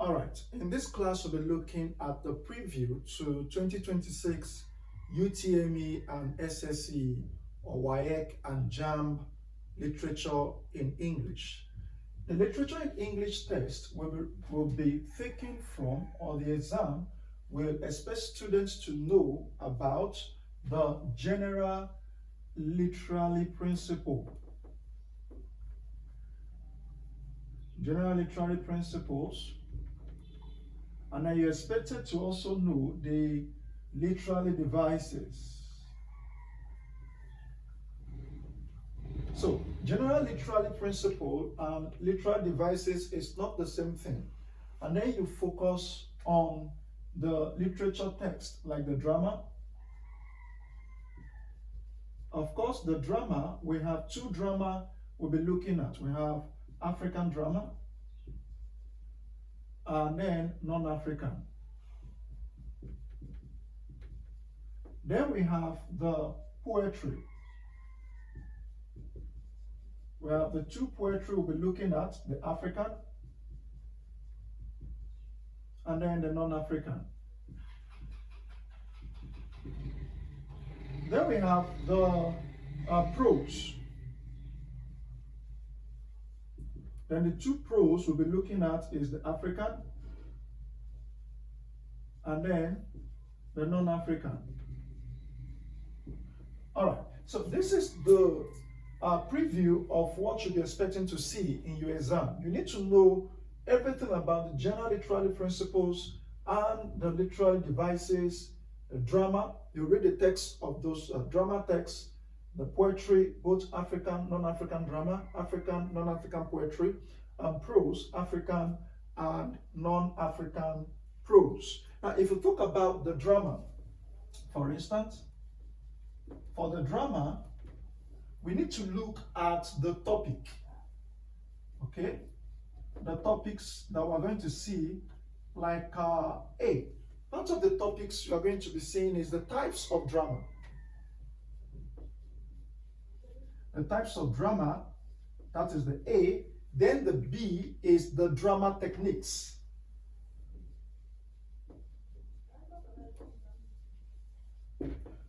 All right, in this class, we'll be looking at the preview to 2026 UTME and Ssce or WAEC and JAMB literature in English. The literature in English test will be taken from, or the exam will expect students to know about the general literary principle. General literary principles. And then you're expected to also know the literary devices. So, general literary principle and literary devices is not the same thing. And then you focus on the literature text, like the drama. Of course, the drama, we have two drama we'll be looking at. We have African drama and then non-African. Then we have the poetry. We have the two poetry we'll be looking at, the African and then the non-African. Then we have the prose. Then the two prose we'll be looking at is the African and then the non-African. All right, so this is the preview of what you'll be expecting to see in your exam. You need to know everything about the general literary principles and the literary devices, the drama. You read the text of those drama texts, the poetry, both African, non-African drama, African, non-African poetry, and prose, African and non-African prose. Now, if you talk about the drama, for instance, for the drama, we need to look at the topic, okay? The topics that we're going to see, like A. Part of the topics you're going to be seeing is the types of drama. The types of drama, that is the A. Then the B is the drama techniques.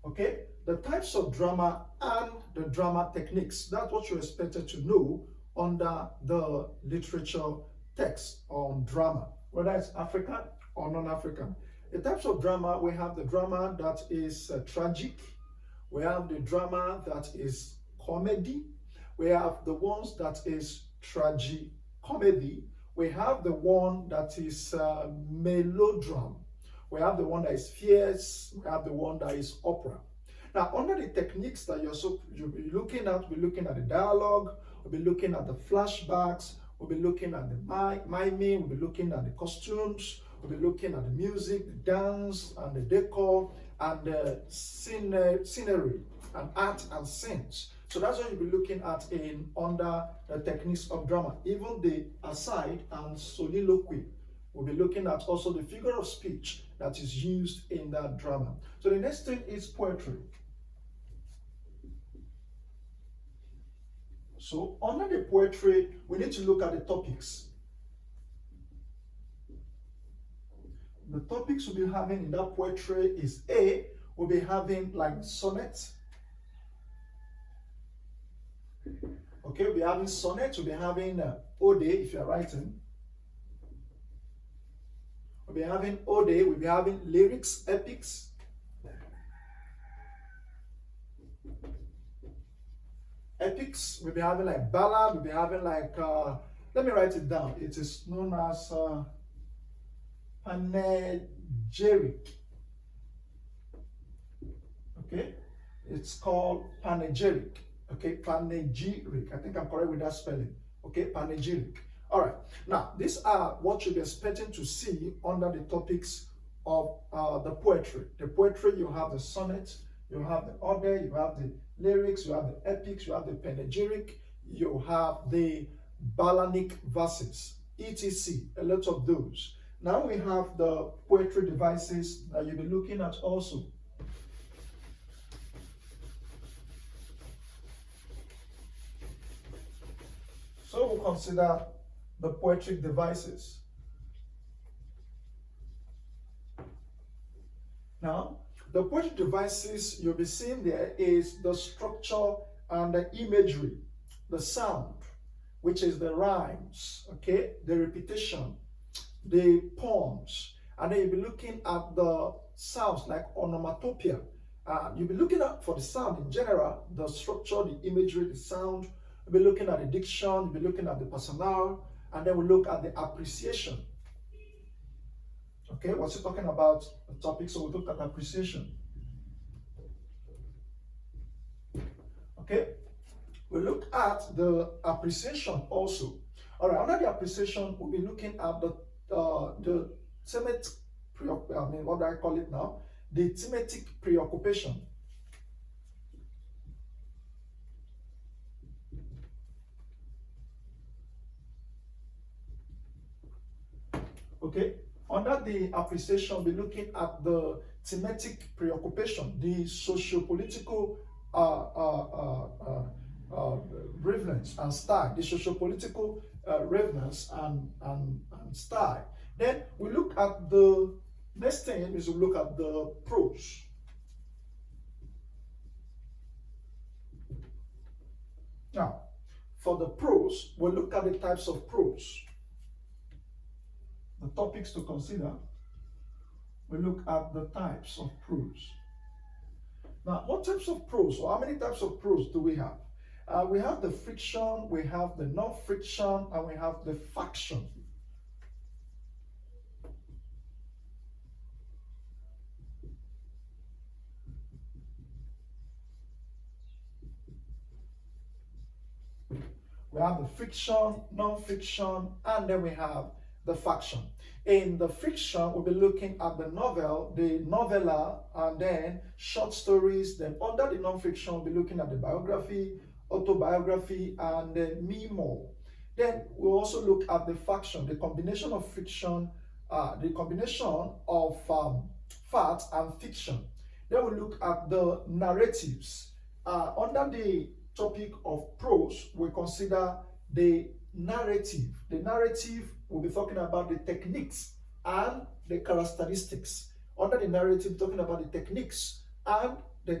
Okay, the types of drama and the drama techniques. That's what you're expected to know under the literature text on drama, whether it's African or non-African. The types of drama, we have the drama that is tragic. We have the drama that is comedy. We have the ones that is tragi-comedy. We have the one that is melodrama. We have the one that is fierce. We have the one that is opera. Now, under the techniques that you'll be looking at, we'll be looking at the dialogue, we'll be looking at the flashbacks, we'll be looking at the miming, we'll be looking at the costumes, we'll be looking at the music, the dance, and the decor, and the scenery, and art and scenes. So that's what you'll be looking at under the techniques of drama. Even the aside and soliloquy. We'll be looking at also the figure of speech that is used in that drama. So the next thing is poetry. So under the poetry, we need to look at the topics. The topics we'll be having in that poetry is A, we'll be having like sonnet. Okay, we'll be having sonnet, we'll be having ode if you're writing. We'll be having ode, we'll be having lyrics, epics. Epics, we'll be having like ballad, we'll be having like, let me write it down. It is known as panegyric. Okay, it's called panegyric. Okay, panegyric. I think I'm correct with that spelling. Okay, panegyric. All right. Now, these are what you'll be expecting to see under the topics of the poetry. The poetry, you have the sonnet, you have the ode, you have the lyrics, you have the epics, you have the panegyric, you have the balladic verses, etc. A lot of those. Now we have the poetry devices that you'll be looking at also. So we'll consider the poetic devices. Now, the poetic devices you'll be seeing there is the structure and the imagery, the sound, which is the rhymes, okay, the repetition, the poems, and then you'll be looking at the sounds like onomatopoeia. You'll be looking at for the sound in general, the structure, the imagery, the sound. You'll be looking at the diction, you'll be looking at the personnel, and then we'll look at the appreciation. Okay, we're still talking about the topic, so we'll look at appreciation. Okay, we'll look at the appreciation also. All right, under the appreciation, we'll be looking at the thematic, what do I call it now? The thematic preoccupation. Okay, under the appreciation, we're looking at the thematic preoccupation, the socio-political relevance and style, the socio-political relevance and style. Then we look at the next thing is we look at the prose. Now, for the prose, we'll look at the types of prose. The topics to consider, we look at the types of prose. Now, what types of prose, or how many types of prose do we have? We have the friction, we have the non-friction, and we have the faction. We have the friction, non-friction, and then we have the faction. In the friction, we'll be looking at the novel, the novella, and then short stories. Then under the non-friction, we'll be looking at the biography, autobiography, and the memo. Then we'll also look at the faction, the combination of friction, the combination of fact and fiction. Then we'll look at the narratives. Under the topic of prose, we consider the narrative. The narrative, we'll be talking about the techniques and the characteristics. Under the narrative, talking about the techniques and the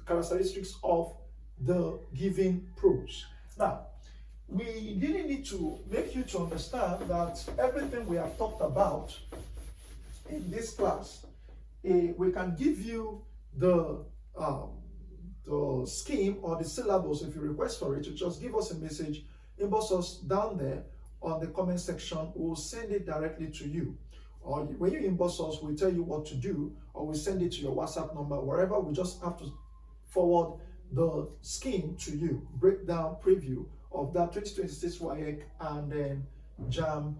characteristics of the given prose. Now, we really need to make you to understand that everything we have talked about in this class, we can give you the scheme or the syllabus. If you request for it, you just give us a message, inbox us down there on the comment section. We'll send it directly to you, or when you inbox us, we'll tell you what to do, or we'll send it to your WhatsApp number, wherever. We just have to forward the scheme to you, breakdown preview of that 2026 WAEC and then JAM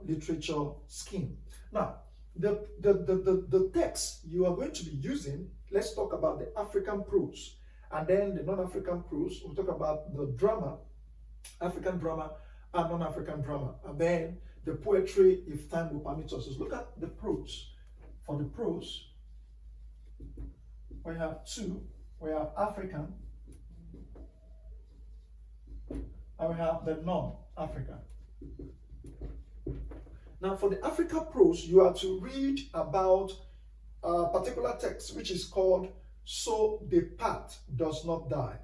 literature scheme. Now, the text you are going to be using, let's talk about the African prose, and then the non-African prose. We'll talk about the drama, African drama and non-African drama, and then the poetry, if time will permit us. Let's look at the prose. For the prose, we have two. We have African, and we have the non-African. Now, for the African prose, you are to read about a particular text which is called "So the Path Does Not Die."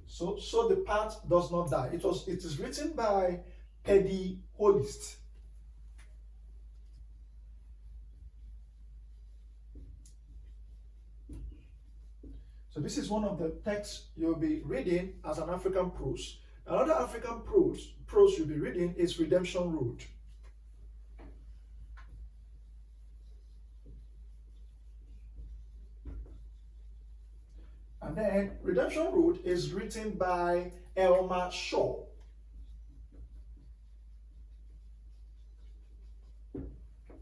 So the path does not die. It is written by Eddie Holist. So this is one of the texts you'll be reading as an African prose. Another African prose you'll be reading is Redemption Road. And then Redemption Road is written by Elmer Shaw.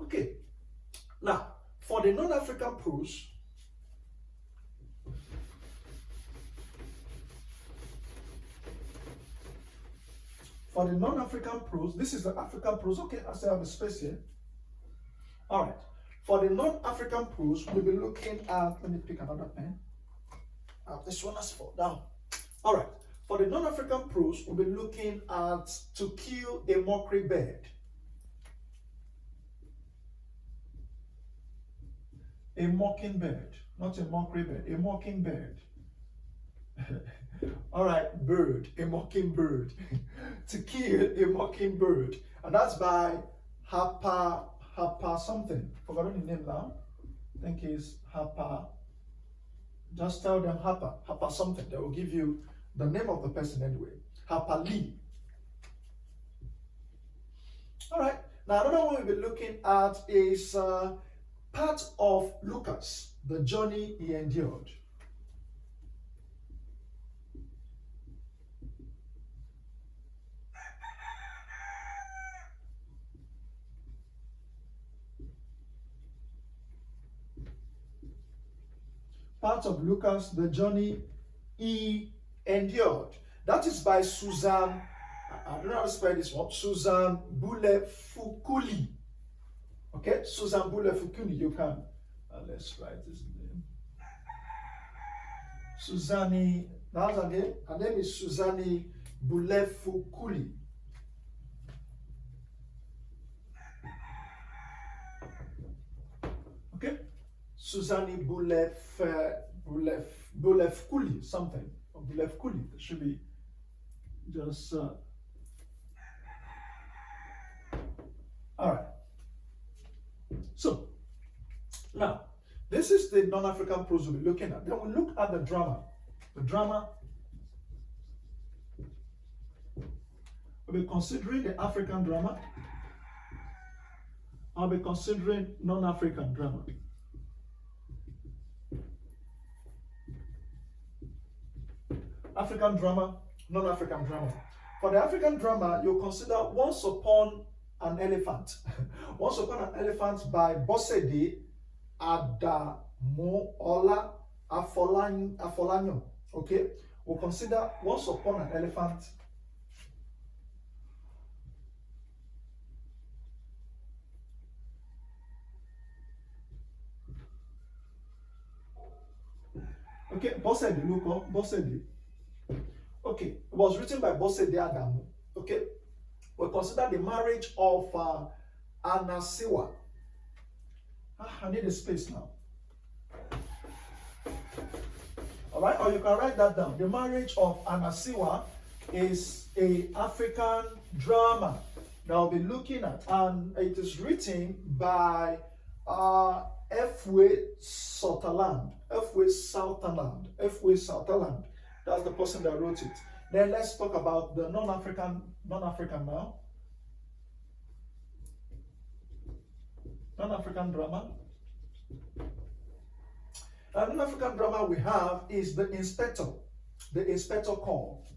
Okay. Now, for the non-African prose, this is the African prose. Okay, I still have a space here. All right. For the non-African prose, we'll be looking at, let me pick another pen. This one is for now. All right. For the non-African prose, we'll be looking at to kill a mockery bird. A mockingbird, not a mockery bird, a mockingbird. All right, bird, a mockingbird. To kill a mockingbird. And that's by Hapa something. Forgotten the name now. I think it's Hapa. Just tell them Hapa something. They will give you the name of the person anyway. Hapa Lee. All right. Now another one we'll be looking at is part of Lucas, the journey he endured. Part of Lucas, the journey he endured. That is by Susan, I don't know how to spell this one, Susan Boule-Foukouli. Okay, Susan Boule-Foukouli, you can, let's write this name. Suzanne, that's her name. Her name is Susan Boule-Foukouli. Okay, Susan Boule-Foukouli, something. Or Boule-Foukouli, it should be just. All right. So, now, this is the non-African prose we'll be looking at. Then we'll look at the drama. The drama, we'll be considering the African drama. I'll be considering non-African drama. African drama, non-African drama. For the African drama, you'll consider Once Upon an Elephant. Once Upon an Elephant by Bosede Adamola Afolanyo. Okay, we'll consider Once Upon an Elephant. Okay, Bosede, look, Bosede. Okay, it was written by Bosede Adamu. Okay, we consider the marriage of Anasiwa. I need a space now. All right, or you can write that down. The marriage of Anasiwa is a African drama that I'll be looking at, and it is written by F.W. Sutherland. F.W. Sutherland. F.W. Sutherland. That's the person that wrote it. Then let's talk about the non-African now. Non-African drama. And non-African drama we have is the Inspector Call.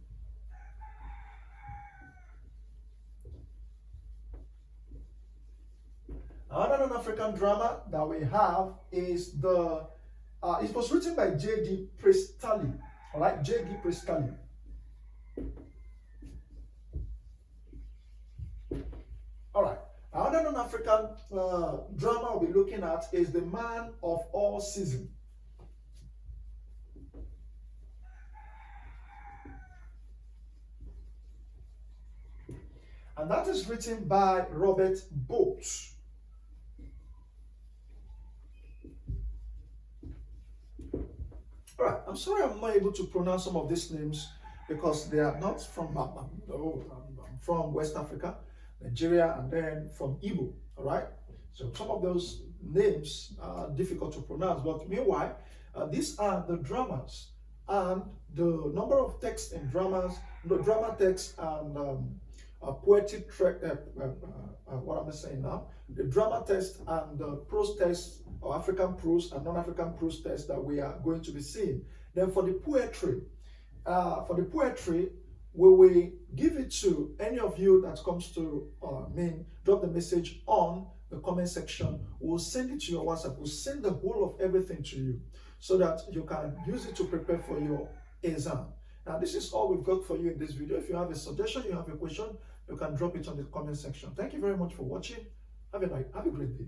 Another non-African drama that we have is the, it was written by J.D. Priestley. All right, J.D. Priestley. All right, another non-African drama we'll be looking at is The Man of All Seasons. And that is written by Robert Bolt. All right, I'm sorry I'm not able to pronounce some of these names because they are not from, I'm from West Africa, Nigeria, and then from Igbo, all right? So some of those names are difficult to pronounce, but meanwhile, these are the dramas, and the number of texts in dramas, the drama text and poetic, what am I saying now? The drama text and the prose text, or African prose and non-African prose text that we are going to be seeing. Then for the poetry, we will give it to any of you that comes to drop the message on the comment section. We'll send it to your WhatsApp. We'll send the whole of everything to you so that you can use it to prepare for your exam. Now, this is all we've got for you in this video. If you have a suggestion, you have a question, you can drop it on the comment section. Thank you very much for watching. Have a great day.